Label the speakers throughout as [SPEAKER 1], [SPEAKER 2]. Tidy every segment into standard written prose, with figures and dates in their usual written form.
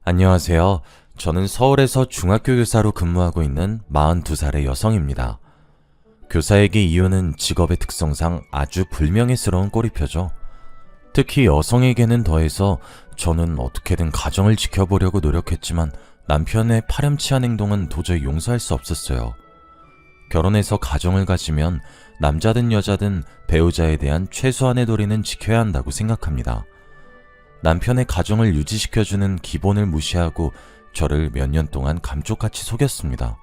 [SPEAKER 1] 안녕하세요. 저는 서울에서 중학교 교사로 근무하고 있는 42살의 여성입니다. 교사에게 이유는 직업의 특성상 아주 불명예스러운 꼬리표죠. 특히 여성에게는 더해서 저는 어떻게든 가정을 지켜보려고 노력했지만 남편의 파렴치한 행동은 도저히 용서할 수 없었어요. 결혼해서 가정을 가지면 남자든 여자든 배우자에 대한 최소한의 도리는 지켜야 한다고 생각합니다. 남편의 가정을 유지시켜주는 기본을 무시하고 저를 몇 년 동안 감쪽같이 속였습니다.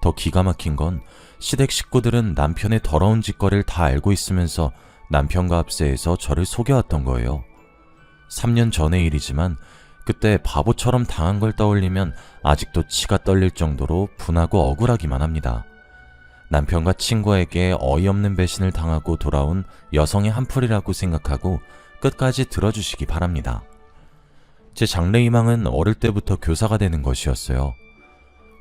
[SPEAKER 1] 더 기가 막힌 건 시댁 식구들은 남편의 더러운 짓거리를 다 알고 있으면서 남편과 합세해서 저를 속여왔던 거예요. 3년 전의 일이지만 그때 바보처럼 당한 걸 떠올리면 아직도 치가 떨릴 정도로 분하고 억울하기만 합니다. 남편과 친구에게 어이없는 배신을 당하고 돌아온 여성의 한풀이라고 생각하고 끝까지 들어주시기 바랍니다. 제 장래희망은 어릴 때부터 교사가 되는 것이었어요.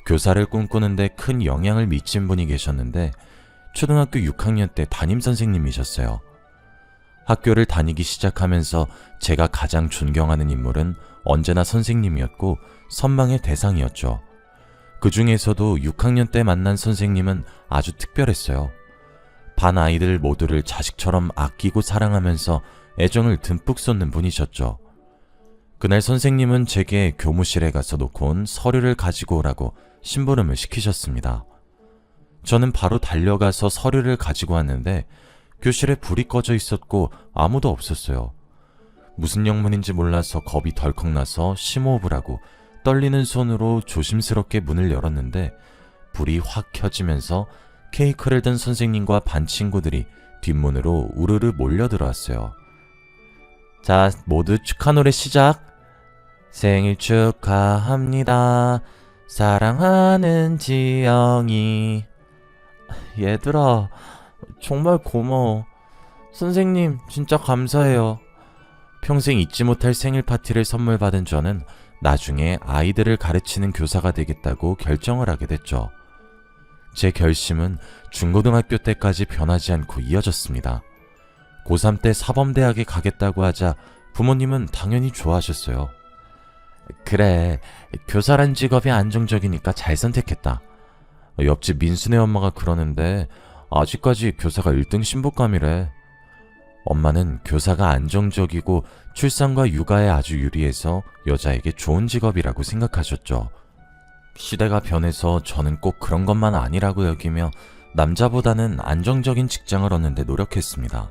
[SPEAKER 1] 교사를 꿈꾸는데 큰 영향을 미친 분이 계셨는데 초등학교 6학년 때 담임선생님이셨어요. 학교를 다니기 시작하면서 제가 가장 존경하는 인물은 언제나 선생님이었고 선망의 대상이었죠. 그 중에서도 6학년 때 만난 선생님은 아주 특별했어요. 반 아이들 모두를 자식처럼 아끼고 사랑하면서 애정을 듬뿍 쏟는 분이셨죠. 그날 선생님은 제게 교무실에 가서 놓고 온 서류를 가지고 오라고 심부름을 시키셨습니다. 저는 바로 달려가서 서류를 가지고 왔는데 교실에 불이 꺼져 있었고 아무도 없었어요. 무슨 영문인지 몰라서 겁이 덜컥 나서 심호흡을 하고 떨리는 손으로 조심스럽게 문을 열었는데 불이 확 켜지면서 케이크를 든 선생님과 반 친구들이 뒷문으로 우르르 몰려들어왔어요. 자, 모두 축하 노래 시작! 생일 축하합니다. 사랑하는 지영이. 얘들아, 정말 고마워. 선생님, 진짜 감사해요. 평생 잊지 못할 생일 파티를 선물 받은 저는 나중에 아이들을 가르치는 교사가 되겠다고 결정을 하게 됐죠. 제 결심은 중고등학교 때까지 변하지 않고 이어졌습니다. 고3 때 사범대학에 가겠다고 하자 부모님은 당연히 좋아하셨어요. 그래, 교사란 직업이 안정적이니까 잘 선택했다. 옆집 민수네 엄마가 그러는데 아직까지 교사가 1등 신부감이래. 엄마는 교사가 안정적이고 출산과 육아에 아주 유리해서 여자에게 좋은 직업이라고 생각하셨죠. 시대가 변해서 저는 꼭 그런 것만 아니라고 여기며 남자보다는 안정적인 직장을 얻는 데 노력했습니다.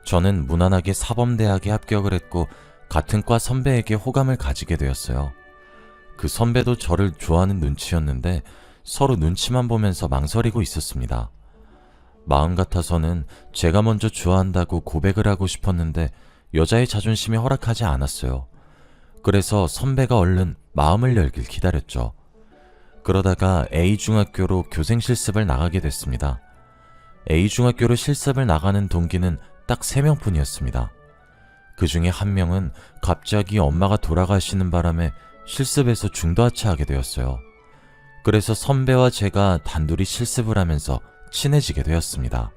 [SPEAKER 1] 저는 무난하게 사범대학에 합격을 했고 같은 과 선배에게 호감을 가지게 되었어요. 그 선배도 저를 좋아하는 눈치였는데 서로 눈치만 보면서 망설이고 있었습니다. 마음 같아서는 제가 먼저 좋아한다고 고백을 하고 싶었는데 여자의 자존심이 허락하지 않았어요. 그래서 선배가 얼른 마음을 열길 기다렸죠. 그러다가 A중학교로 교생 실습을 나가게 됐습니다. A중학교로 실습을 나가는 동기는 딱 3명뿐이었습니다. 그 중에 한 명은 갑자기 엄마가 돌아가시는 바람에 실습에서 중도하차하게 되었어요. 그래서 선배와 제가 단둘이 실습을 하면서 친해지게 되었습니다.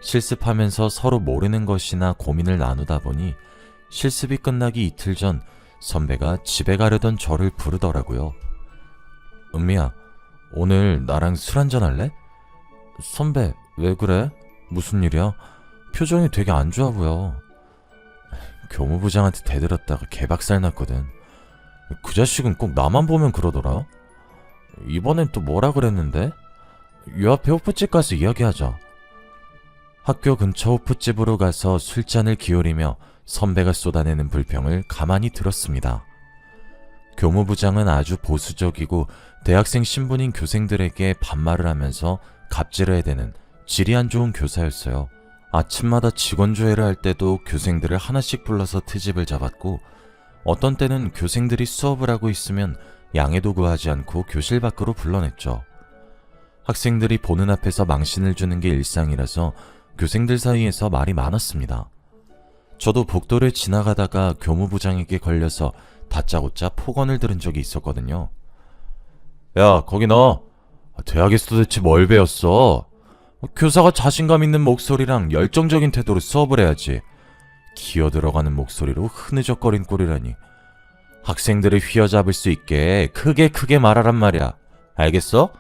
[SPEAKER 1] 실습하면서 서로 모르는 것이나 고민을 나누다 보니 실습이 끝나기 이틀 전 선배가 집에 가려던 저를 부르더라고요. 은미야, 오늘 나랑 술 한잔 할래? 선배, 왜 그래? 무슨 일이야? 표정이 되게 안 좋아 보여. 교무부장한테 대들었다가 개박살 났거든. 그 자식은 꼭 나만 보면 그러더라. 이번엔 또 뭐라 그랬는데? 요 앞에 호프집 가서 이야기하자. 학교 근처 호프집으로 가서 술잔을 기울이며 선배가 쏟아내는 불평을 가만히 들었습니다. 교무부장은 아주 보수적이고 대학생 신분인 교생들에게 반말을 하면서 갑질을 해대는 질이 안 좋은 교사였어요. 아침마다 직원 조회를 할 때도 교생들을 하나씩 불러서 트집을 잡았고 어떤 때는 교생들이 수업을 하고 있으면 양해도 구하지 않고 교실 밖으로 불러냈죠. 학생들이 보는 앞에서 망신을 주는 게 일상이라서 교생들 사이에서 말이 많았습니다. 저도 복도를 지나가다가 교무부장에게 걸려서 다짜고짜 폭언을 들은 적이 있었거든요. 야, 거기 너 대학에서 도대체 뭘 배웠어? 교사가 자신감 있는 목소리랑 열정적인 태도로 수업을 해야지. 기어 들어가는 목소리로 흐느적거린 꼴이라니. 학생들을 휘어잡을 수 있게 크게 말하란 말이야. 알겠어?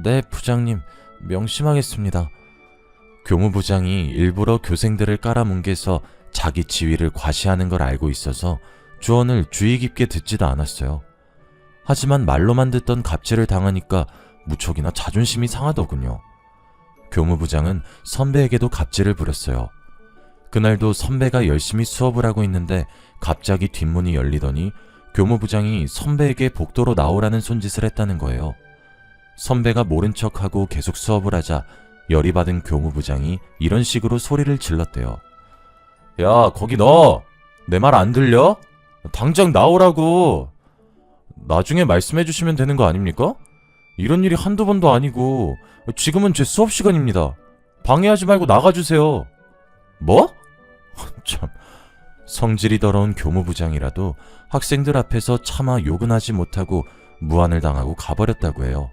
[SPEAKER 1] 네, 부장님. 명심하겠습니다. 교무부장이 일부러 교생들을 깔아뭉개서 자기 지위를 과시하는 걸 알고 있어서 조언을 주의 깊게 듣지도 않았어요. 하지만 말로만 듣던 갑질을 당하니까 무척이나 자존심이 상하더군요. 교무부장은 선배에게도 갑질을 부렸어요. 그날도 선배가 열심히 수업을 하고 있는데 갑자기 뒷문이 열리더니 교무부장이 선배에게 복도로 나오라는 손짓을 했다는 거예요. 선배가 모른 척하고 계속 수업을 하자 열이 받은 교무부장이 이런 식으로 소리를 질렀대요. 야, 거기 너! 내 말 안 들려? 당장 나오라고! 나중에 말씀해 주시면 되는 거 아닙니까? 이런 일이 한두 번도 아니고 지금은 제 수업 시간입니다. 방해하지 말고 나가주세요. 뭐? 참, 성질이 더러운 교무부장이라도 학생들 앞에서 차마 욕은 하지 못하고 무안을 당하고 가버렸다고 해요.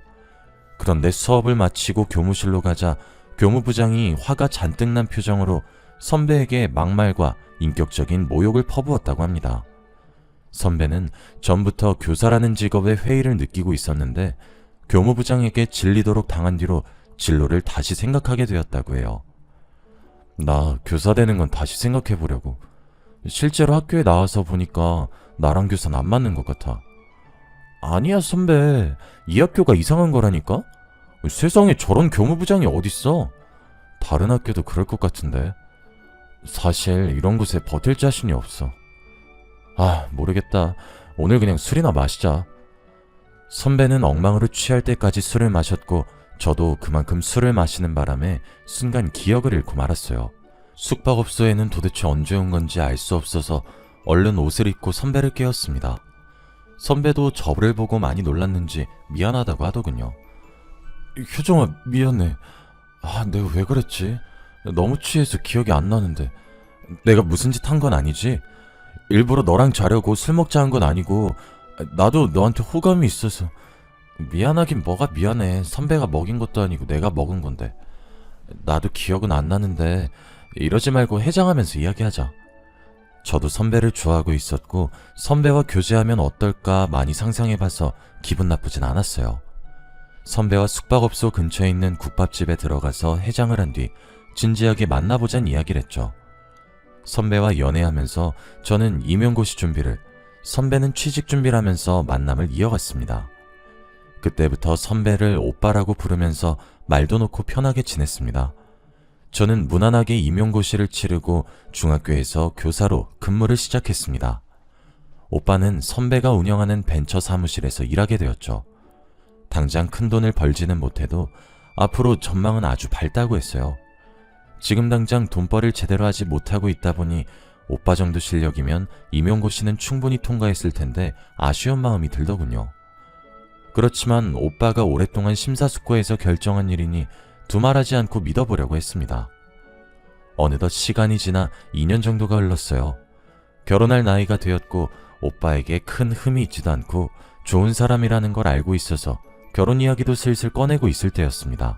[SPEAKER 1] 그런데 수업을 마치고 교무실로 가자 교무부장이 화가 잔뜩 난 표정으로 선배에게 막말과 인격적인 모욕을 퍼부었다고 합니다. 선배는 전부터 교사라는 직업에 회의를 느끼고 있었는데 교무부장에게 질리도록 당한 뒤로 진로를 다시 생각하게 되었다고 해요. 나 교사 되는 건 다시 생각해 보려고. 실제로 학교에 나와서 보니까 나랑 교사는 안 맞는 것 같아. 아니야 선배, 이 학교가 이상한 거라니까? 세상에 저런 교무부장이 어딨어? 다른 학교도 그럴 것 같은데. 사실 이런 곳에 버틸 자신이 없어. 아, 모르겠다. 오늘 그냥 술이나 마시자. 선배는 엉망으로 취할 때까지 술을 마셨고 저도 그만큼 술을 마시는 바람에 순간 기억을 잃고 말았어요. 숙박업소에는 도대체 언제 온 건지 알 수 없어서 얼른 옷을 입고 선배를 깨웠습니다. 선배도 저를 보고 많이 놀랐는지 미안하다고 하더군요. 효정아, 미안해. 내가 왜 그랬지? 너무 취해서 기억이 안 나는데. 내가 무슨 짓 한 건 아니지? 일부러 너랑 자려고 술 먹자 한 건 아니고 나도 너한테 호감이 있어서. 미안하긴 뭐가 미안해. 선배가 먹인 것도 아니고 내가 먹은 건데. 나도 기억은 안 나는데 이러지 말고 해장하면서 이야기하자. 저도 선배를 좋아하고 있었고 선배와 교제하면 어떨까 많이 상상해봐서 기분 나쁘진 않았어요. 선배와 숙박업소 근처에 있는 국밥집에 들어가서 해장을 한 뒤 진지하게 만나보자는 이야기를 했죠. 선배와 연애하면서 저는 임용고시 준비를, 선배는 취직 준비를 하면서 만남을 이어갔습니다. 그때부터 선배를 오빠라고 부르면서 말도 놓고 편하게 지냈습니다. 저는 무난하게 임용고시를 치르고 중학교에서 교사로 근무를 시작했습니다. 오빠는 선배가 운영하는 벤처 사무실에서 일하게 되었죠. 당장 큰 돈을 벌지는 못해도 앞으로 전망은 아주 밝다고 했어요. 지금 당장 돈벌이를 제대로 하지 못하고 있다 보니 오빠 정도 실력이면 임용고시는 충분히 통과했을 텐데 아쉬운 마음이 들더군요. 그렇지만 오빠가 오랫동안 심사숙고해서 결정한 일이니 두말하지 않고 믿어보려고 했습니다. 어느덧 시간이 지나 2년 정도가 흘렀어요. 결혼할 나이가 되었고 오빠에게 큰 흠이 있지도 않고 좋은 사람이라는 걸 알고 있어서 결혼 이야기도 슬슬 꺼내고 있을 때였습니다.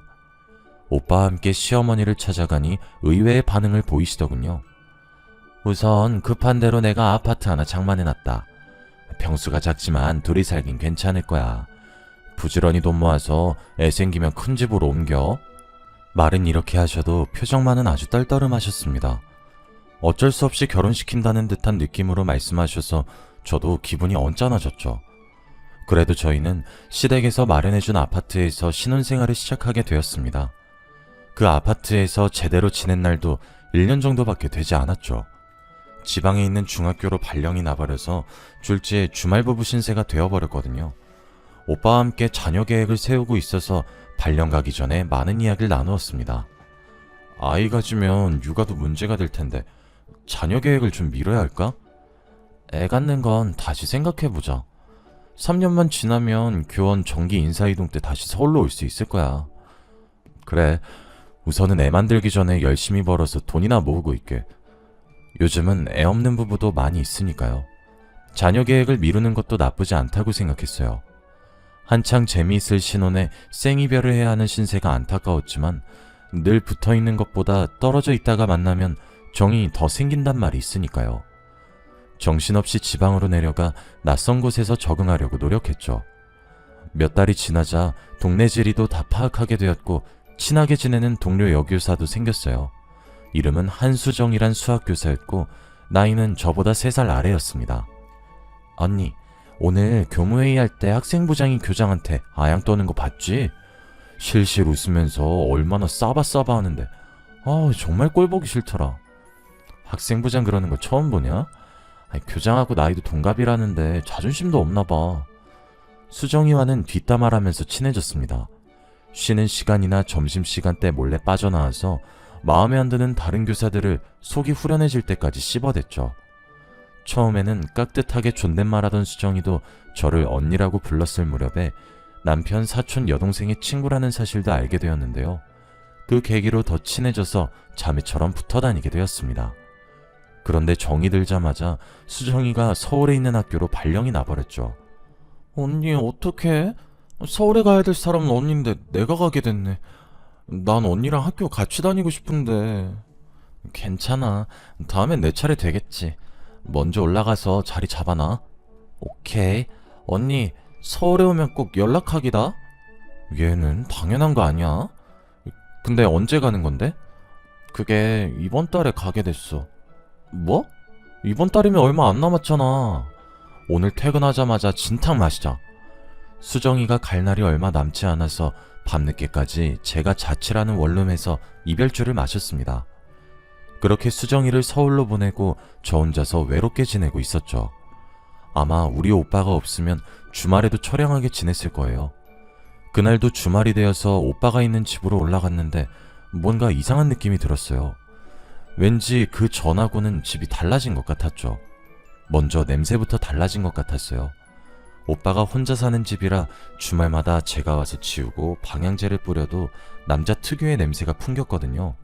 [SPEAKER 1] 오빠와 함께 시어머니를 찾아가니 의외의 반응을 보이시더군요. 우선 급한 대로 내가 아파트 하나 장만해놨다. 평수가 작지만 둘이 살긴 괜찮을 거야. 부지런히 돈 모아서 애 생기면 큰 집으로 옮겨. 말은 이렇게 하셔도 표정만은 아주 떨떠름하셨습니다. 어쩔 수 없이 결혼시킨다는 듯한 느낌으로 말씀하셔서 저도 기분이 언짢아졌죠. 그래도 저희는 시댁에서 마련해준 아파트에서 신혼생활을 시작하게 되었습니다. 그 아파트에서 제대로 지낸 날도 1년 정도밖에 되지 않았죠. 지방에 있는 중학교로 발령이 나버려서 졸지에 주말부부 신세가 되어버렸거든요. 오빠와 함께 자녀 계획을 세우고 있어서 발령 가기 전에 많은 이야기를 나누었습니다. 아이 가지면 육아도 문제가 될 텐데 자녀 계획을 좀 미뤄야 할까? 애 갖는 건 다시 생각해보자. 3년만 지나면 교원 정기 인사이동 때 다시 서울로 올 수 있을 거야. 그래, 우선은 애 만들기 전에 열심히 벌어서 돈이나 모으고 있게. 요즘은 애 없는 부부도 많이 있으니까요. 자녀 계획을 미루는 것도 나쁘지 않다고 생각했어요. 한창 재미있을 신혼에 생이별을 해야 하는 신세가 안타까웠지만 늘 붙어있는 것보다 떨어져 있다가 만나면 정이 더 생긴단 말이 있으니까요. 정신없이 지방으로 내려가 낯선 곳에서 적응하려고 노력했죠. 몇 달이 지나자 동네 지리도 다 파악하게 되었고 친하게 지내는 동료 여교사도 생겼어요. 이름은 한수정이란 수학교사였고 나이는 저보다 3살 아래였습니다. 언니, 오늘 교무회의 할 때 학생부장이 교장한테 아양 떠는 거 봤지? 실실 웃으면서 얼마나 싸바싸바 하는데 정말 꼴 보기 싫더라. 학생부장 그러는 거 처음 보냐? 교장하고 나이도 동갑이라는데 자존심도 없나 봐. 수정이와는 뒷담화하면서 친해졌습니다. 쉬는 시간이나 점심시간 때 몰래 빠져나와서 마음에 안 드는 다른 교사들을 속이 후련해질 때까지 씹어댔죠. 처음에는 깍듯하게 존댓말하던 수정이도 저를 언니라고 불렀을 무렵에 남편 사촌 여동생의 친구라는 사실도 알게 되었는데요. 그 계기로 더 친해져서 자매처럼 붙어 다니게 되었습니다. 그런데 정이 들자마자 수정이가 서울에 있는 학교로 발령이 나버렸죠. 언니 어떡해? 서울에 가야 될 사람은 언니인데 내가 가게 됐네. 난 언니랑 학교 같이 다니고 싶은데. 괜찮아. 다음엔 내 차례 되겠지. 먼저 올라가서 자리 잡아놔. 오케이. 언니 서울에 오면 꼭 연락하기다. 얘는 당연한 거 아니야? 근데 언제 가는 건데? 그게 이번 달에 가게 됐어. 뭐? 이번 달이면 얼마 안 남았잖아. 오늘 퇴근하자마자 진탕 마시자. 수정이가 갈 날이 얼마 남지 않아서 밤늦게까지 제가 자취라는 원룸에서 이별주를 마셨습니다. 그렇게 수정이를 서울로 보내고 저 혼자서 외롭게 지내고 있었죠. 아마 우리 오빠가 없으면 주말에도 처량하게 지냈을 거예요. 그날도 주말이 되어서 오빠가 있는 집으로 올라갔는데 뭔가 이상한 느낌이 들었어요. 왠지 그 전하고는 집이 달라진 것 같았죠. 먼저 냄새부터 달라진 것 같았어요. 오빠가 혼자 사는 집이라 주말마다 제가 와서 치우고 방향제를 뿌려도 남자 특유의 냄새가 풍겼거든요.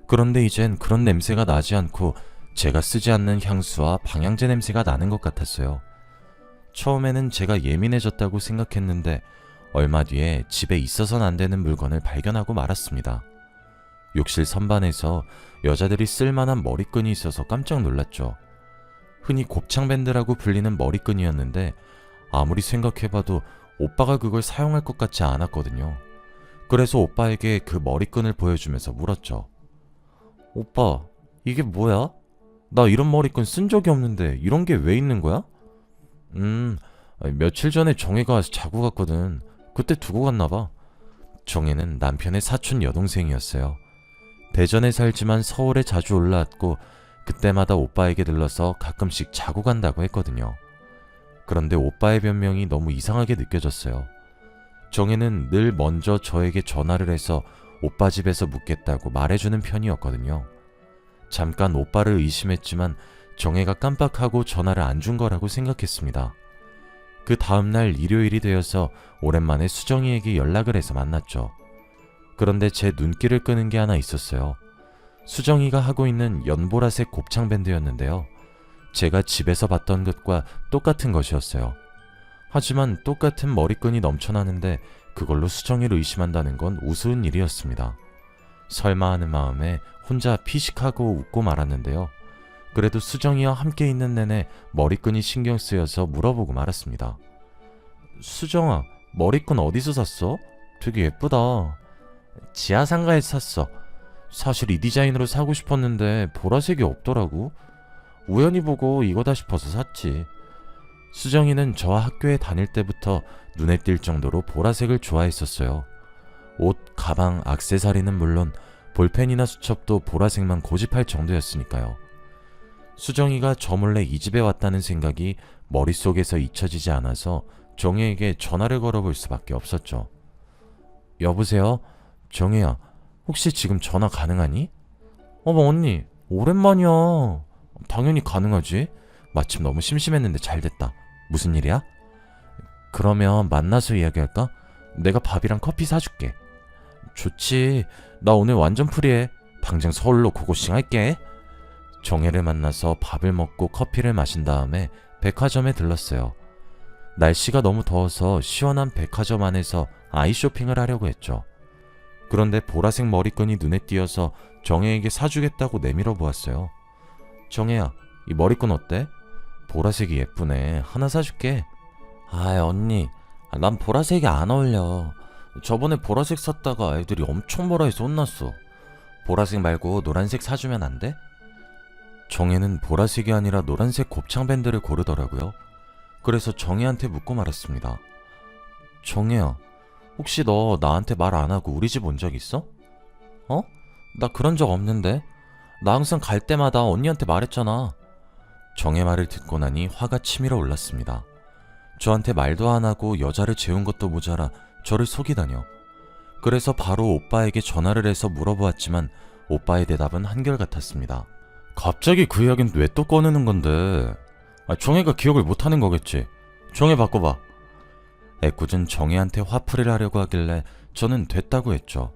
[SPEAKER 1] 그런데 이젠 그런 냄새가 나지 않고 제가 쓰지 않는 향수와 방향제 냄새가 나는 것 같았어요. 처음에는 제가 예민해졌다고 생각했는데 얼마 뒤에 집에 있어서는 안 되는 물건을 발견하고 말았습니다. 욕실 선반에서 여자들이 쓸만한 머리끈이 있어서 깜짝 놀랐죠. 흔히 곱창밴드라고 불리는 머리끈이었는데 아무리 생각해봐도 오빠가 그걸 사용할 것 같지 않았거든요. 그래서 오빠에게 그 머리끈을 보여주면서 물었죠. 오빠, 이게 뭐야? 나 이런 머리끈 쓴 적이 없는데 이런 게 왜 있는 거야? 며칠 전에 정혜가 와서 자고 갔거든. 그때 두고 갔나 봐. 정혜는 남편의 사촌 여동생이었어요. 대전에 살지만 서울에 자주 올라왔고 그때마다 오빠에게 들러서 가끔씩 자고 간다고 했거든요. 그런데 오빠의 변명이 너무 이상하게 느껴졌어요. 정혜는 늘 먼저 저에게 전화를 해서 오빠 집에서 묵겠다고 말해주는 편이었거든요. 잠깐 오빠를 의심했지만 정혜가 깜빡하고 전화를 안 준 거라고 생각했습니다. 그 다음날 일요일이 되어서 오랜만에 수정이에게 연락을 해서 만났죠. 그런데 제 눈길을 끄는 게 하나 있었어요. 수정이가 하고 있는 연보라색 곱창밴드였는데요. 제가 집에서 봤던 것과 똑같은 것이었어요. 하지만 똑같은 머리끈이 넘쳐나는데 그걸로 수정이를 의심한다는 건 우스운 일이었습니다. 설마 하는 마음에 혼자 피식하고 웃고 말았는데요. 그래도 수정이와 함께 있는 내내 머리끈이 신경 쓰여서 물어보고 말았습니다. 수정아, 머리끈 어디서 샀어? 되게 예쁘다. 지하상가에서 샀어. 사실 이 디자인으로 사고 싶었는데 보라색이 없더라고. 우연히 보고 이거다 싶어서 샀지. 수정이는 저와 학교에 다닐 때부터 눈에 띌 정도로 보라색을 좋아했었어요. 옷, 가방, 액세서리는 물론 볼펜이나 수첩도 보라색만 고집할 정도였으니까요. 수정이가 저 몰래 이 집에 왔다는 생각이 머릿속에서 잊혀지지 않아서 정혜에게 전화를 걸어볼 수밖에 없었죠. 여보세요? 정혜야, 혹시 지금 전화 가능하니? 어머 언니, 오랜만이야. 당연히 가능하지. 마침 너무 심심했는데 잘됐다. 무슨 일이야? 그러면 만나서 이야기할까? 내가 밥이랑 커피 사줄게. 좋지. 나 오늘 완전 프리해. 당장 서울로 고고싱 할게. 정혜를 만나서 밥을 먹고 커피를 마신 다음에 백화점에 들렀어요. 날씨가 너무 더워서 시원한 백화점 안에서 아이 쇼핑을 하려고 했죠. 그런데 보라색 머리끈이 눈에 띄어서 정혜에게 사주겠다고 내밀어 보았어요. 정혜야, 이 머리끈 어때? 보라색이 예쁘네. 하나 사줄게. 아이, 언니. 난 보라색이 안 어울려. 저번에 보라색 샀다가 애들이 엄청 뭐라 해서 혼났어. 보라색 말고 노란색 사주면 안 돼? 정혜는 보라색이 아니라 노란색 곱창 밴드를 고르더라고요. 그래서 정혜한테 묻고 말았습니다. 정혜야, 혹시 너 나한테 말 안 하고 우리 집 온 적 있어? 어? 나 그런 적 없는데. 나 항상 갈 때마다 언니한테 말했잖아. 정혜 말을 듣고 나니 화가 치밀어 올랐습니다. 저한테 말도 안 하고 여자를 재운 것도 모자라 저를 속이다뇨. 그래서 바로 오빠에게 전화를 해서 물어보았지만 오빠의 대답은 한결같았습니다. 갑자기 그 이야기는 왜 또 꺼내는 건데? 정혜가 기억을 못하는 거겠지. 정혜 바꿔봐. 애꿎은 정혜한테 화풀이를 하려고 하길래 저는 됐다고 했죠.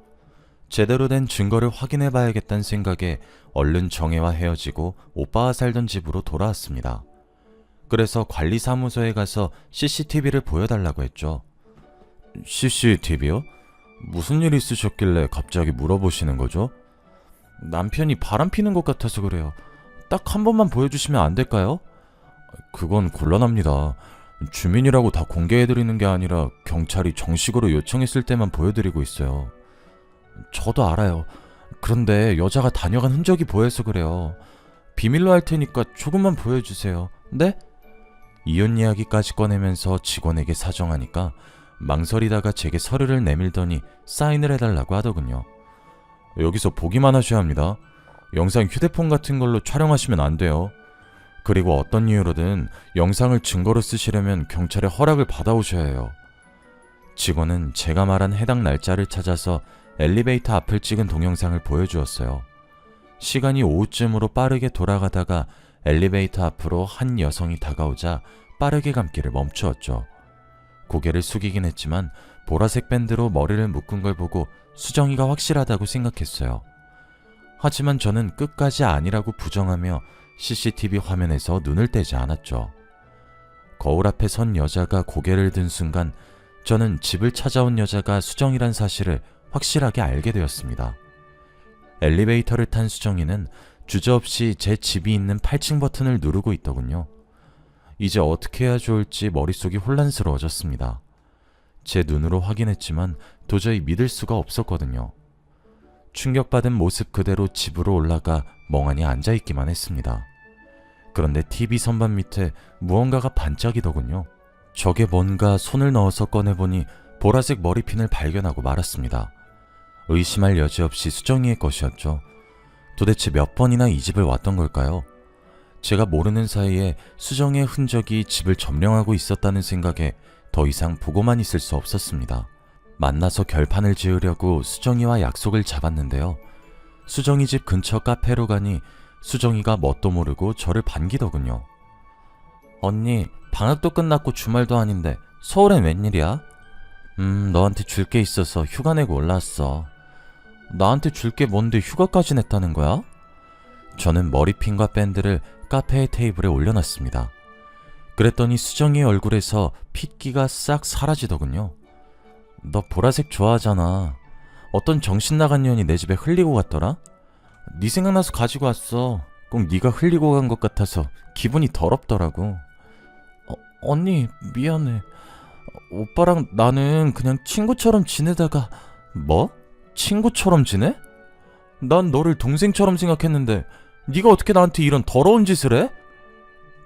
[SPEAKER 1] 제대로 된 증거를 확인해봐야겠다는 생각에 얼른 정혜와 헤어지고 오빠와 살던 집으로 돌아왔습니다. 그래서 관리사무소에 가서 CCTV를 보여달라고 했죠. CCTV요? 무슨 일 있으셨길래 갑자기 물어보시는 거죠? 남편이 바람 피는 것 같아서 그래요. 딱 한 번만 보여주시면 안 될까요? 그건 곤란합니다. 주민이라고 다 공개해드리는 게 아니라 경찰이 정식으로 요청했을 때만 보여드리고 있어요. 저도 알아요. 그런데 여자가 다녀간 흔적이 보여서 그래요. 비밀로 할 테니까 조금만 보여주세요. 네? 이혼 이야기까지 꺼내면서 직원에게 사정하니까 망설이다가 제게 서류를 내밀더니 사인을 해달라고 하더군요. 여기서 보기만 하셔야 합니다. 영상 휴대폰 같은 걸로 촬영하시면 안 돼요. 그리고 어떤 이유로든 영상을 증거로 쓰시려면 경찰의 허락을 받아오셔야 해요. 직원은 제가 말한 해당 날짜를 찾아서 엘리베이터 앞을 찍은 동영상을 보여주었어요. 시간이 오후쯤으로 빠르게 돌아가다가 엘리베이터 앞으로 한 여성이 다가오자 빠르게 감기를 멈추었죠. 고개를 숙이긴 했지만 보라색 밴드로 머리를 묶은 걸 보고 수정이가 확실하다고 생각했어요. 하지만 저는 끝까지 아니라고 부정하며 CCTV 화면에서 눈을 떼지 않았죠. 거울 앞에 선 여자가 고개를 든 순간 저는 집을 찾아온 여자가 수정이란 사실을 확실하게 알게 되었습니다. 엘리베이터를 탄 수정이는 주저없이 제 집이 있는 8층 버튼을 누르고 있더군요. 이제 어떻게 해야 좋을지 머릿속이 혼란스러워졌습니다. 제 눈으로 확인했지만 도저히 믿을 수가 없었거든요. 충격받은 모습 그대로 집으로 올라가 멍하니 앉아있기만 했습니다. 그런데 TV 선반 밑에 무언가가 반짝이더군요. 저게 뭔가 손을 넣어서 꺼내보니 보라색 머리핀을 발견하고 말았습니다. 의심할 여지 없이 수정이의 것이었죠. 도대체 몇 번이나 이 집을 왔던 걸까요? 제가 모르는 사이에 수정이의 흔적이 집을 점령하고 있었다는 생각에 더 이상 보고만 있을 수 없었습니다. 만나서 결판을 지으려고 수정이와 약속을 잡았는데요. 수정이 집 근처 카페로 가니 수정이가 뭣도 모르고 저를 반기더군요. 언니, 방학도 끝났고 주말도 아닌데 서울엔 웬일이야? 너한테 줄 게 있어서 휴가 내고 올라왔어. 나한테 줄 게 뭔데 휴가까지 냈다는 거야? 저는 머리핀과 밴드를 카페의 테이블에 올려놨습니다. 그랬더니 수정이의 얼굴에서 핏기가 싹 사라지더군요. 너 보라색 좋아하잖아. 어떤 정신 나간 년이 내 집에 흘리고 갔더라? 네 생각나서 가지고 왔어. 꼭 네가 흘리고 간 것 같아서 기분이 더럽더라고. 언니, 미안해. 오빠랑 나는 그냥 친구처럼 지내다가. 뭐? 친구처럼 지내? 난 너를 동생처럼 생각했는데 네가 어떻게 나한테 이런 더러운 짓을 해?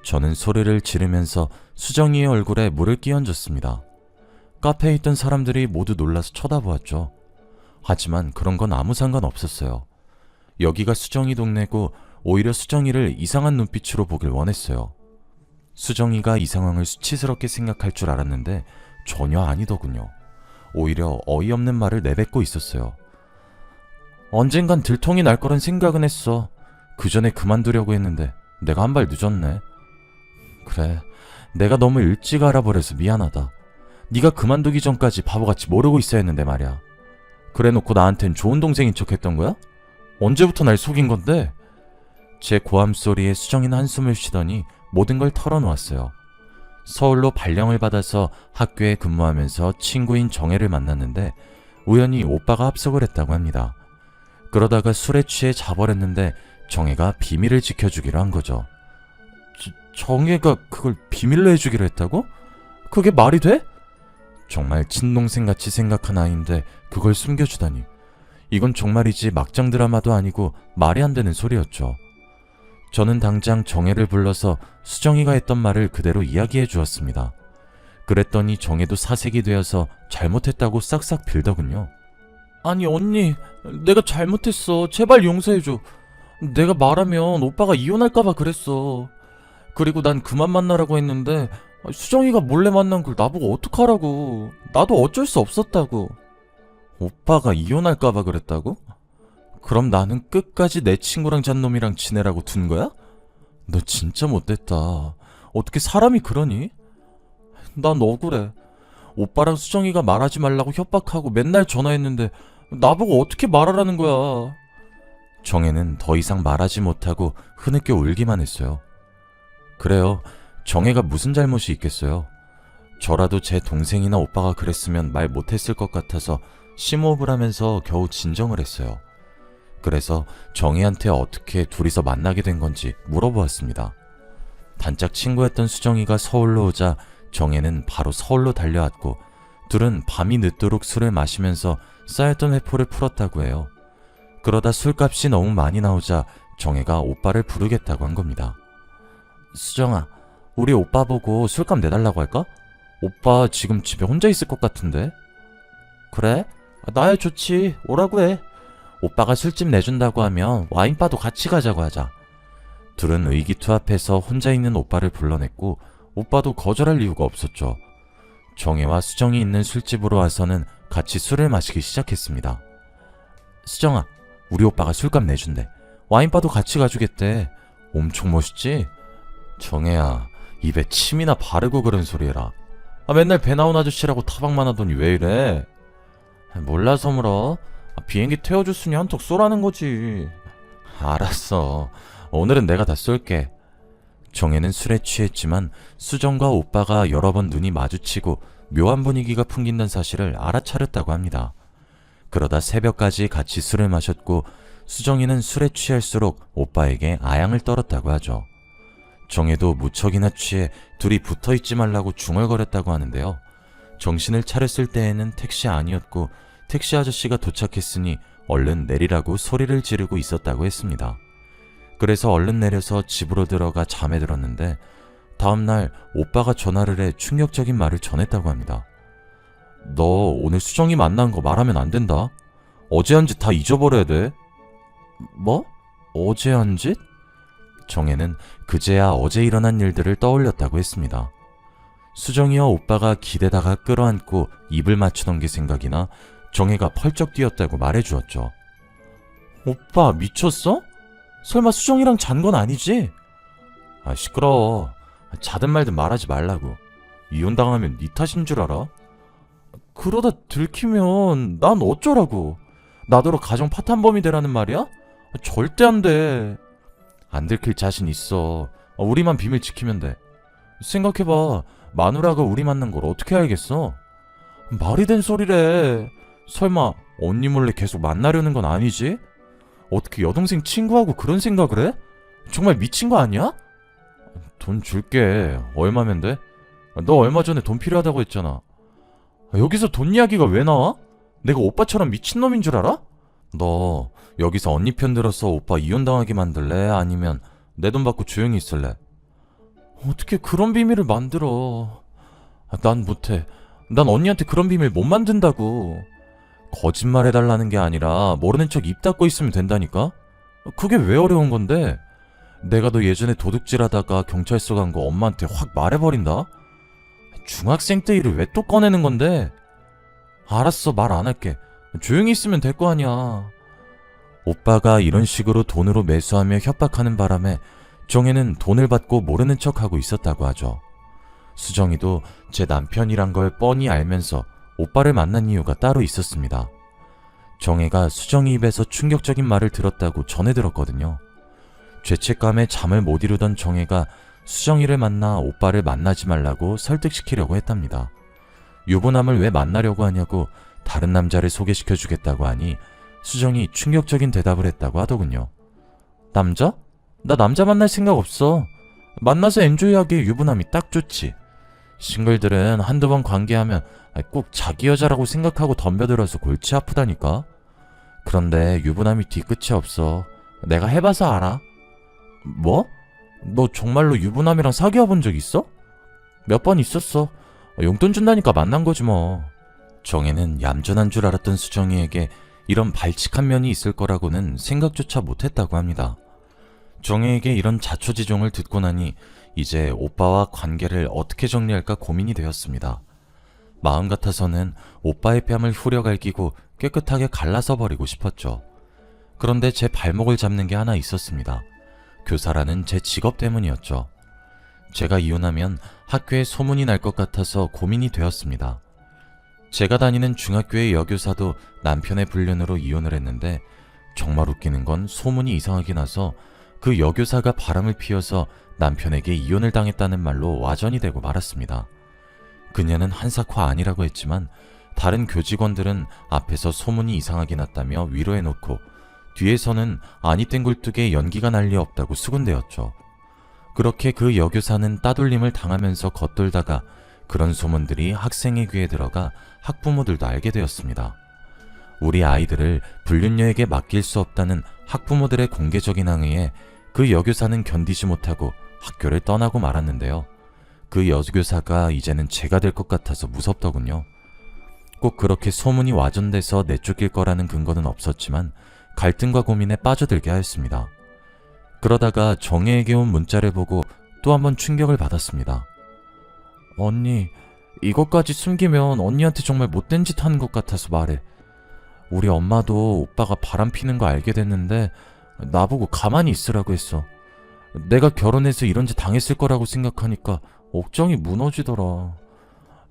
[SPEAKER 1] 저는 소리를 지르면서 수정이의 얼굴에 물을 끼얹었습니다. 카페에 있던 사람들이 모두 놀라서 쳐다보았죠. 하지만 그런 건 아무 상관 없었어요. 여기가 수정이 동네고 오히려 수정이를 이상한 눈빛으로 보길 원했어요. 수정이가 이 상황을 수치스럽게 생각할 줄 알았는데 전혀 아니더군요. 오히려 어이없는 말을 내뱉고 있었어요. 언젠간 들통이 날 거란 생각은 했어. 그 전에 그만두려고 했는데 내가 한 발 늦었네. 그래, 내가 너무 일찍 알아버려서 미안하다. 네가 그만두기 전까지 바보같이 모르고 있어야 했는데 말이야. 그래놓고 나한텐 좋은 동생인 척 했던 거야? 언제부터 날 속인 건데? 제 고함 소리에 수정이는 한숨을 쉬더니 모든 걸 털어놓았어요. 서울로 발령을 받아서 학교에 근무하면서 친구인 정혜를 만났는데 우연히 오빠가 합석을 했다고 합니다. 그러다가 술에 취해 자버렸는데 정혜가 비밀을 지켜주기로 한 거죠. 정혜가 그걸 비밀로 해주기로 했다고? 그게 말이 돼? 정말 친동생같이 생각한 아이인데 그걸 숨겨주다니. 이건 정말이지 막장 드라마도 아니고 말이 안 되는 소리였죠. 저는 당장 정혜를 불러서 수정이가 했던 말을 그대로 이야기해 주었습니다. 그랬더니 정혜도 사색이 되어서 잘못했다고 싹싹 빌더군요. 아니 언니, 내가 잘못했어. 제발 용서해줘. 내가 말하면 오빠가 이혼할까봐 그랬어. 그리고 난 그만 만나라고 했는데 수정이가 몰래 만난 걸 나보고 어떡하라고. 나도 어쩔 수 없었다고. 오빠가 이혼할까봐 그랬다고? 그럼 나는 끝까지 내 친구랑 잔 놈이랑 지내라고 둔 거야? 너 진짜 못됐다. 어떻게 사람이 그러니? 난 억울해. 오빠랑 수정이가 말하지 말라고 협박하고 맨날 전화했는데 나보고 어떻게 말하라는 거야. 정혜는 더 이상 말하지 못하고 흐느껴 울기만 했어요. 그래요. 정혜가 무슨 잘못이 있겠어요. 저라도 제 동생이나 오빠가 그랬으면 말 못했을 것 같아서 심호흡을 하면서 겨우 진정을 했어요. 그래서 정혜한테 어떻게 둘이서 만나게 된 건지 물어보았습니다. 단짝 친구였던 수정이가 서울로 오자 정혜는 바로 서울로 달려왔고 둘은 밤이 늦도록 술을 마시면서 쌓였던 회포를 풀었다고 해요. 그러다 술값이 너무 많이 나오자 정혜가 오빠를 부르겠다고 한 겁니다. 수정아, 우리 오빠 보고 술값 내달라고 할까? 오빠 지금 집에 혼자 있을 것 같은데. 그래? 나야 좋지. 오라고 해. 오빠가 술집 내준다고 하면 와인바도 같이 가자고 하자. 둘은 의기투합해서 혼자 있는 오빠를 불러냈고 오빠도 거절할 이유가 없었죠. 정혜와 수정이 있는 술집으로 와서는 같이 술을 마시기 시작했습니다. 수정아, 우리 오빠가 술값 내준대. 와인바도 같이 가주겠대. 엄청 멋있지? 정혜야, 입에 침이나 바르고 그런 소리 해라. 맨날 배 나온 아저씨라고 타박만 하더니 왜 이래? 몰라서 물어. 비행기 태워줬으니 한턱 쏘라는 거지. 알았어. 오늘은 내가 다 쏠게. 정혜는 술에 취했지만 수정과 오빠가 여러 번 눈이 마주치고 묘한 분위기가 풍긴다는 사실을 알아차렸다고 합니다. 그러다 새벽까지 같이 술을 마셨고 수정이는 술에 취할수록 오빠에게 아양을 떨었다고 하죠. 정혜도 무척이나 취해 둘이 붙어있지 말라고 중얼거렸다고 하는데요. 정신을 차렸을 때에는 택시 아니었고 택시 아저씨가 도착했으니 얼른 내리라고 소리를 지르고 있었다고 했습니다. 그래서 얼른 내려서 집으로 들어가 잠에 들었는데 다음날 오빠가 전화를 해 충격적인 말을 전했다고 합니다. 너 오늘 수정이 만난 거 말하면 안 된다. 어제 한 짓 다 잊어버려야 돼. 뭐? 어제 한 짓? 정혜는 그제야 어제 일어난 일들을 떠올렸다고 했습니다. 수정이와 오빠가 기대다가 끌어안고 입을 맞추던 게 생각이나 정혜가 펄쩍 뛰었다고 말해주었죠. 오빠 미쳤어? 설마 수정이랑 잔 건 아니지? 시끄러워. 자든 말든 말하지 말라고. 이혼당하면 네 탓인 줄 알아? 그러다 들키면 난 어쩌라고. 나더러 가정 파탄범이 되라는 말이야? 절대 안 돼. 안 들킬 자신 있어. 우리만 비밀 지키면 돼. 생각해봐. 마누라가 우리 만난 걸 어떻게 알겠어? 말이 된 소리래. 설마 언니 몰래 계속 만나려는 건 아니지? 어떻게 여동생 친구하고 그런 생각을 해? 정말 미친 거 아니야? 돈 줄게. 얼마면 돼? 너 얼마 전에 돈 필요하다고 했잖아. 여기서 돈 이야기가 왜 나와? 내가 오빠처럼 미친놈인 줄 알아? 너 여기서 언니 편 들어서 오빠 이혼당하게 만들래? 아니면 내 돈 받고 조용히 있을래? 어떻게 그런 비밀을 만들어. 난 못해. 난 언니한테 그런 비밀 못 만든다고. 거짓말 해달라는 게 아니라 모르는 척 입 닫고 있으면 된다니까? 그게 왜 어려운 건데? 내가 너 예전에 도둑질하다가 경찰서 간 거 엄마한테 확 말해버린다? 중학생 때 일을 왜 또 꺼내는 건데? 알았어, 말 안 할게. 조용히 있으면 될 거 아니야. 오빠가 이런 식으로 돈으로 매수하며 협박하는 바람에 정혜는 돈을 받고 모르는 척하고 있었다고 하죠. 수정이도 제 남편이란 걸 뻔히 알면서 오빠를 만난 이유가 따로 있었습니다. 정혜가 수정이 입에서 충격적인 말을 들었다고 전해 들었거든요. 죄책감에 잠을 못 이루던 정혜가 수정이를 만나 오빠를 만나지 말라고 설득시키려고 했답니다. 유부남을 왜 만나려고 하냐고 다른 남자를 소개시켜주겠다고 하니 수정이 충격적인 대답을 했다고 하더군요. 남자? 나 남자 만날 생각 없어. 만나서 엔조이하기에 유부남이 딱 좋지. 싱글들은 한두 번 관계하면 꼭 자기 여자라고 생각하고 덤벼들어서 골치 아프다니까. 그런데 유부남이 뒤끝이 없어. 내가 해봐서 알아. 뭐? 너 정말로 유부남이랑 사귀어 본 적 있어? 몇 번 있었어. 용돈 준다니까 만난 거지 뭐. 정혜는 얌전한 줄 알았던 수정이에게 이런 발칙한 면이 있을 거라고는 생각조차 못했다고 합니다. 정혜에게 이런 자초지종을 듣고 나니 이제 오빠와 관계를 어떻게 정리할까 고민이 되었습니다. 마음 같아서는 오빠의 뺨을 후려갈기고 깨끗하게 갈라서 버리고 싶었죠. 그런데 제 발목을 잡는 게 하나 있었습니다. 교사라는 제 직업 때문이었죠. 제가 이혼하면 학교에 소문이 날 것 같아서 고민이 되었습니다. 제가 다니는 중학교의 여교사도 남편의 불륜으로 이혼을 했는데 정말 웃기는 건 소문이 이상하게 나서 그 여교사가 바람을 피워서 남편에게 이혼을 당했다는 말로 와전이 되고 말았습니다. 그녀는 한사코 아니라고 했지만 다른 교직원들은 앞에서 소문이 이상하게 났다며 위로해놓고 뒤에서는 아니 땡굴뚝에 연기가 날 리 없다고 수군대었죠. 그렇게 그 여교사는 따돌림을 당하면서 겉돌다가 그런 소문들이 학생의 귀에 들어가 학부모들도 알게 되었습니다. 우리 아이들을 불륜녀에게 맡길 수 없다는 학부모들의 공개적인 항의에 그 여교사는 견디지 못하고 학교를 떠나고 말았는데요. 그 여교사가 이제는 제가 될 것 같아서 무섭더군요. 꼭 그렇게 소문이 와전돼서 내쫓길 거라는 근거는 없었지만 갈등과 고민에 빠져들게 하였습니다. 그러다가 정혜에게 온 문자를 보고 또 한 번 충격을 받았습니다. 언니, 이것까지 숨기면 언니한테 정말 못된 짓 하는 것 같아서 말해. 우리 엄마도 오빠가 바람 피는 거 알게 됐는데 나보고 가만히 있으라고 했어. 내가 결혼해서 이런 짓 당했을 거라고 생각하니까 억장이 무너지더라.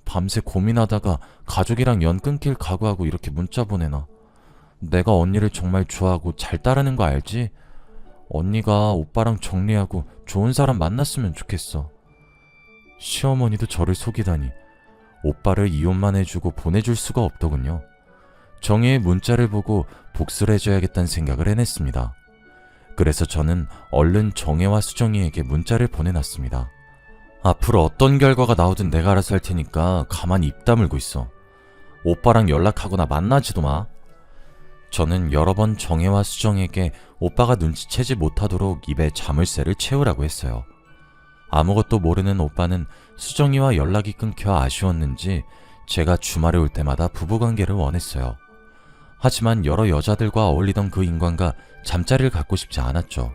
[SPEAKER 1] 밤새 고민하다가 가족이랑 연 끊길 각오하고 이렇게 문자 보내놔. 내가 언니를 정말 좋아하고 잘 따르는 거 알지? 언니가 오빠랑 정리하고 좋은 사람 만났으면 좋겠어. 시어머니도 저를 속이다니 오빠를 이혼만 해주고 보내줄 수가 없더군요. 정혜의 문자를 보고 복수를 해줘야겠다는 생각을 해냈습니다. 그래서 저는 얼른 정혜와 수정이에게 문자를 보내놨습니다. 앞으로 어떤 결과가 나오든 내가 알아서 할 테니까 가만히 입 다물고 있어. 오빠랑 연락하거나 만나지도 마. 저는 여러 번 정혜와 수정에게 오빠가 눈치채지 못하도록 입에 자물쇠를 채우라고 했어요. 아무것도 모르는 오빠는 수정이와 연락이 끊겨 아쉬웠는지 제가 주말에 올 때마다 부부관계를 원했어요. 하지만 여러 여자들과 어울리던 그 인간과 잠자리를 갖고 싶지 않았죠.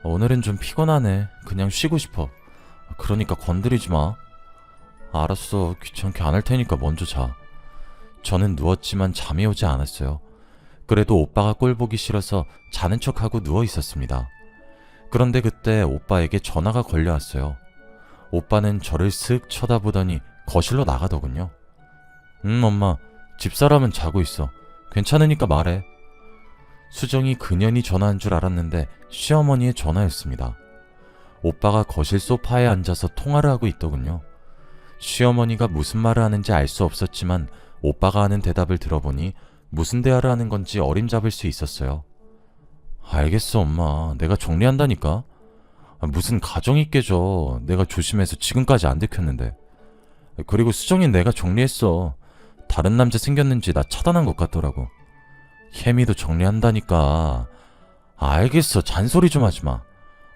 [SPEAKER 1] 오늘은 좀 피곤하네. 그냥 쉬고 싶어. 그러니까 건드리지 마. 알았어. 귀찮게 안 할 테니까 먼저 자. 저는 누웠지만 잠이 오지 않았어요. 그래도 오빠가 꼴 보기 싫어서 자는 척하고 누워 있었습니다. 그런데 그때 오빠에게 전화가 걸려왔어요. 오빠는 저를 슥 쳐다보더니 거실로 나가더군요. 엄마, 집사람은 자고 있어. 괜찮으니까 말해. 수정이 그년이 전화한 줄 알았는데 시어머니의 전화였습니다. 오빠가 거실 소파에 앉아서 통화를 하고 있더군요. 시어머니가 무슨 말을 하는지 알 수 없었지만 오빠가 하는 대답을 들어보니 무슨 대화를 하는 건지 어림잡을 수 있었어요. 알겠어, 엄마. 내가 정리한다니까. 무슨 가정이 깨져. 내가 조심해서 지금까지 안 들켰는데. 그리고 수정이는 내가 정리했어. 다른 남자 생겼는지 나 차단한 것 같더라고. 혜미도 정리한다니까. 알겠어. 잔소리 좀 하지 마.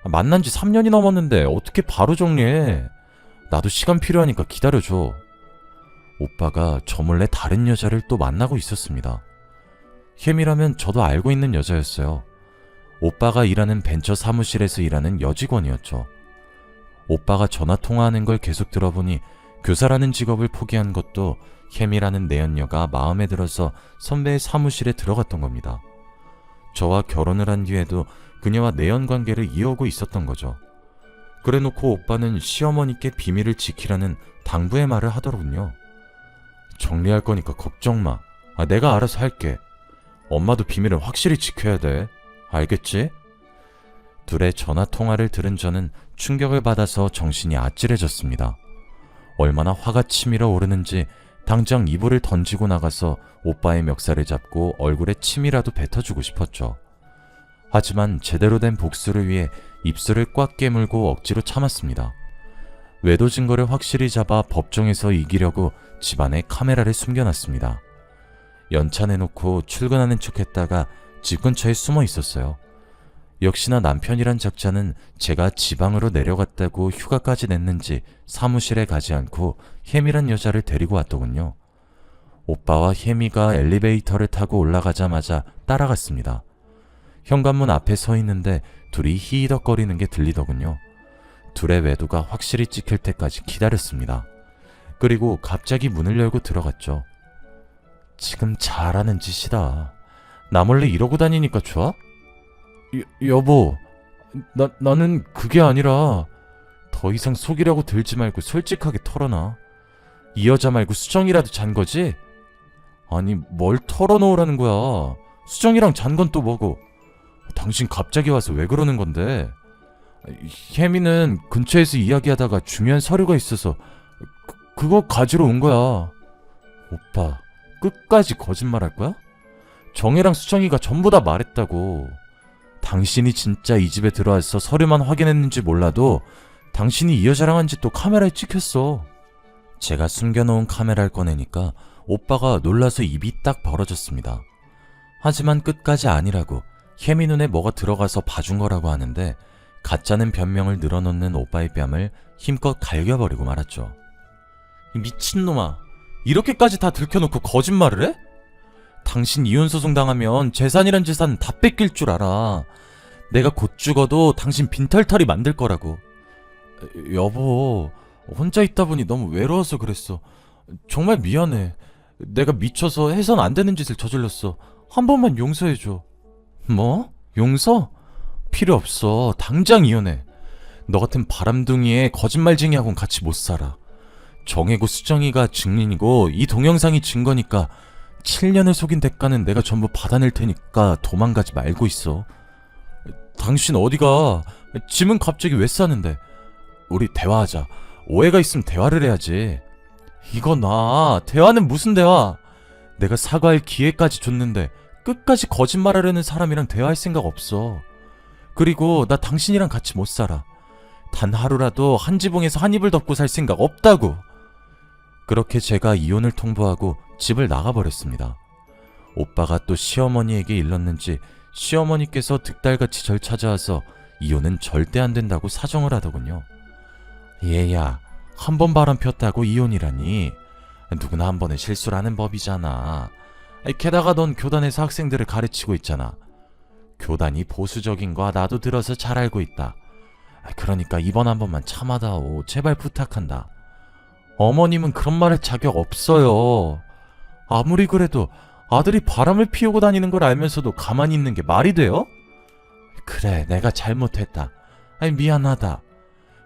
[SPEAKER 1] 만난 지 3년이 넘었는데 어떻게 바로 정리해. 나도 시간 필요하니까 기다려줘. 오빠가 저 몰래 다른 여자를 또 만나고 있었습니다. 혜미라면 저도 알고 있는 여자였어요. 오빠가 일하는 벤처 사무실에서 일하는 여직원이었죠. 오빠가 전화 통화하는 걸 계속 들어보니 교사라는 직업을 포기한 것도 혜미라는 내연녀가 마음에 들어서 선배의 사무실에 들어갔던 겁니다. 저와 결혼을 한 뒤에도 그녀와 내연 관계를 이어오고 있었던 거죠. 그래놓고 오빠는 시어머니께 비밀을 지키라는 당부의 말을 하더군요. 정리할 거니까 걱정 마. 내가 알아서 할게. 엄마도 비밀은 확실히 지켜야 돼. 알겠지? 둘의 전화 통화를 들은 저는 충격을 받아서 정신이 아찔해졌습니다. 얼마나 화가 치밀어 오르는지 당장 이불을 던지고 나가서 오빠의 멱살을 잡고 얼굴에 침이라도 뱉어주고 싶었죠. 하지만 제대로 된 복수를 위해 입술을 꽉 깨물고 억지로 참았습니다. 외도 증거를 확실히 잡아 법정에서 이기려고 집안에 카메라를 숨겨놨습니다. 연차 내놓고 출근하는 척했다가 집 근처에 숨어 있었어요. 역시나 남편이란 작자는 제가 지방으로 내려갔다고 휴가까지 냈는지 사무실에 가지 않고 혜미란 여자를 데리고 왔더군요. 오빠와 혜미가 엘리베이터를 타고 올라가자마자 따라갔습니다. 현관문 앞에 서 있는데 둘이 히히덕거리는 게 들리더군요. 둘의 외도가 확실히 찍힐 때까지 기다렸습니다. 그리고 갑자기 문을 열고 들어갔죠. 지금 잘하는 짓이다. 나 몰래 이러고 다니니까 좋아? 여보, 나는 그게 아니라 더 이상 속이려고 들지 말고 솔직하게 털어놔. 이 여자 말고 수정이라도 잔 거지? 아니, 뭘 털어놓으라는 거야. 수정이랑 잔 건 또 뭐고? 당신 갑자기 와서 왜 그러는 건데? 혜미는 근처에서 이야기하다가 중요한 서류가 있어서 그거 가지러 온 거야. 오빠, 끝까지 거짓말할 거야? 정혜랑 수정이가 전부 다 말했다고. 당신이 진짜 이 집에 들어와서 서류만 확인했는지 몰라도 당신이 이 여자랑 한 짓도 카메라에 찍혔어. 제가 숨겨놓은 카메라를 꺼내니까 오빠가 놀라서 입이 딱 벌어졌습니다. 하지만 끝까지 아니라고 혜미 눈에 뭐가 들어가서 봐준 거라고 하는데 가짜는 변명을 늘어놓는 오빠의 뺨을 힘껏 갈겨버리고 말았죠. 이 미친놈아, 이렇게까지 다 들켜놓고 거짓말을 해? 당신 이혼소송 당하면 재산이란 재산 다 뺏길 줄 알아. 내가 곧 죽어도 당신 빈털터리 만들 거라고. 여보, 혼자 있다 보니 너무 외로워서 그랬어. 정말 미안해. 내가 미쳐서 해선 안 되는 짓을 저질렀어. 한 번만 용서해줘. 뭐? 용서? 필요 없어. 당장 이혼해. 너 같은 바람둥이에 거짓말쟁이하고는 같이 못 살아. 정혜고 수정이가 증인이고 이 동영상이 증거니까 7년을 속인 대가는 내가 전부 받아낼 테니까 도망가지 말고 있어. 당신 어디가? 짐은 갑자기 왜 싸는데? 우리 대화하자. 오해가 있으면 대화를 해야지. 이거 대화는 무슨 대화? 내가 사과할 기회까지 줬는데 끝까지 거짓말하려는 사람이랑 대화할 생각 없어. 그리고 나 당신이랑 같이 못 살아. 단 하루라도 한 지붕에서 한 이불 덮고 살 생각 없다고. 그렇게 제가 이혼을 통보하고 집을 나가버렸습니다. 오빠가 또 시어머니에게 일렀는지 시어머니께서 득달같이 절 찾아와서 이혼은 절대 안 된다고 사정을 하더군요. 얘야, 한 번 바람 폈다고 이혼이라니. 누구나 한 번은 실수를 하는 법이잖아. 게다가 넌 교단에서 학생들을 가르치고 있잖아. 교단이 보수적인 거 나도 들어서 잘 알고 있다. 그러니까 이번 한 번만 참아다오. 제발 부탁한다. 어머님은 그런 말 할 자격 없어요. 아무리 그래도 아들이 바람을 피우고 다니는 걸 알면서도 가만히 있는 게 말이 돼요? 그래, 내가 잘못했다. 미안하다.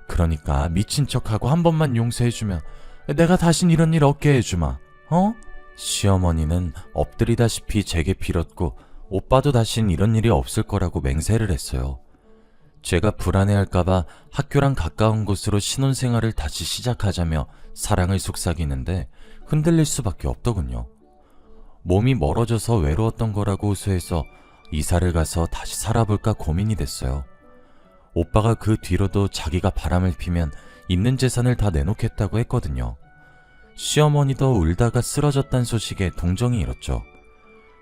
[SPEAKER 1] 그러니까 미친 척하고 한 번만 용서해주면 내가 다신 이런 일 없게 해주마. 어? 시어머니는 엎드리다시피 제게 빌었고 오빠도 다신 이런 일이 없을 거라고 맹세를 했어요. 제가 불안해할까봐 학교랑 가까운 곳으로 신혼생활을 다시 시작하자며 사랑을 속삭이는데 흔들릴 수밖에 없더군요. 몸이 멀어져서 외로웠던 거라고 호소해서 이사를 가서 다시 살아볼까 고민이 됐어요. 오빠가 그 뒤로도 자기가 바람을 피면 있는 재산을 다 내놓겠다고 했거든요. 시어머니도 울다가 쓰러졌단 소식에 동정이 일었죠.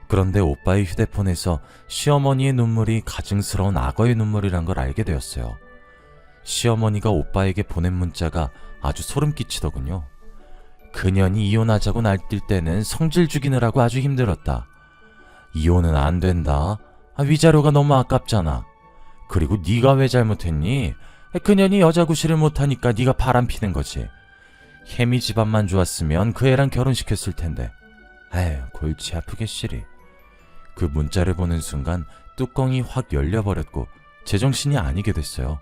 [SPEAKER 1] 그런데 오빠의 휴대폰에서 시어머니의 눈물이 가증스러운 악어의 눈물이란 걸 알게 되었어요. 시어머니가 오빠에게 보낸 문자가 아주 소름 끼치더군요. 그년이 이혼하자고 날뛸 때는 성질 죽이느라고 아주 힘들었다. 이혼은 안 된다. 위자료가 너무 아깝잖아. 그리고 네가 왜 잘못했니? 그년이 여자 구실을 못하니까 네가 바람피는 거지. 혜미 집안만 좋았으면 그 애랑 결혼시켰을 텐데. 에휴, 골치 아프게 시리. 그 문자를 보는 순간 뚜껑이 확 열려버렸고 제정신이 아니게 됐어요.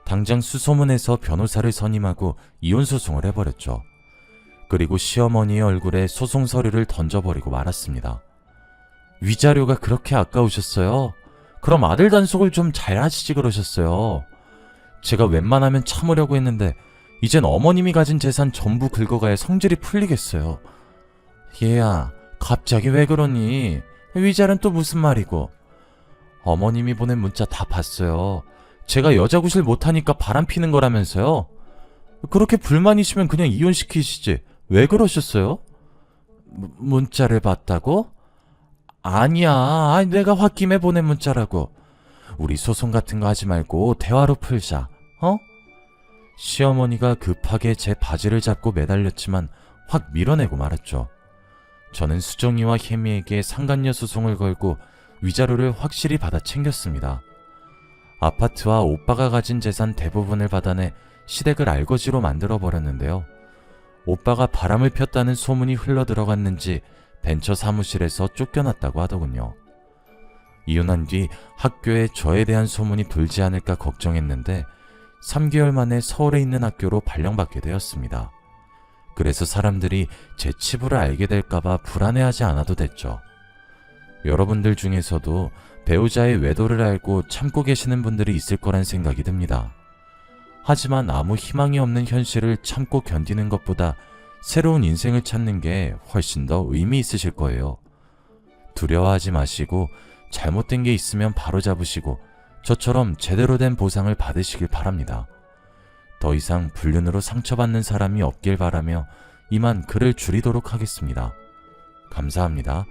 [SPEAKER 1] 당장 수소문해서 변호사를 선임하고 이혼소송을 해버렸죠. 그리고 시어머니의 얼굴에 소송 서류를 던져버리고 말았습니다. 위자료가 그렇게 아까우셨어요? 그럼 아들 단속을 좀 잘 하시지 그러셨어요. 제가 웬만하면 참으려고 했는데 이젠 어머님이 가진 재산 전부 긁어가야 성질이 풀리겠어요. 얘야, 갑자기 왜 그러니? 위자료는 또 무슨 말이고? 어머님이 보낸 문자 다 봤어요. 제가 여자 구실 못하니까 바람 피는 거라면서요? 그렇게 불만이시면 그냥 이혼시키시지. 왜 그러셨어요? 문자를 봤다고? 아니야. 내가 홧김에 보낸 문자라고. 우리 소송 같은 거 하지 말고 대화로 풀자. 어? 시어머니가 급하게 제 바지를 잡고 매달렸지만 확 밀어내고 말았죠. 저는 수정이와 혜미에게 상간녀 소송을 걸고 위자료를 확실히 받아 챙겼습니다. 아파트와 오빠가 가진 재산 대부분을 받아내 시댁을 알거지로 만들어버렸는데요. 오빠가 바람을 폈다는 소문이 흘러들어갔는지 벤처 사무실에서 쫓겨났다고 하더군요. 이혼한 뒤 학교에 저에 대한 소문이 돌지 않을까 걱정했는데 3개월 만에 서울에 있는 학교로 발령받게 되었습니다. 그래서 사람들이 제 치부를 알게 될까봐 불안해하지 않아도 됐죠. 여러분들 중에서도 배우자의 외도를 알고 참고 계시는 분들이 있을 거란 생각이 듭니다. 하지만 아무 희망이 없는 현실을 참고 견디는 것보다 새로운 인생을 찾는 게 훨씬 더 의미 있으실 거예요. 두려워하지 마시고 잘못된 게 있으면 바로 잡으시고 저처럼 제대로 된 보상을 받으시길 바랍니다. 더 이상 불륜으로 상처받는 사람이 없길 바라며 이만 글을 줄이도록 하겠습니다. 감사합니다.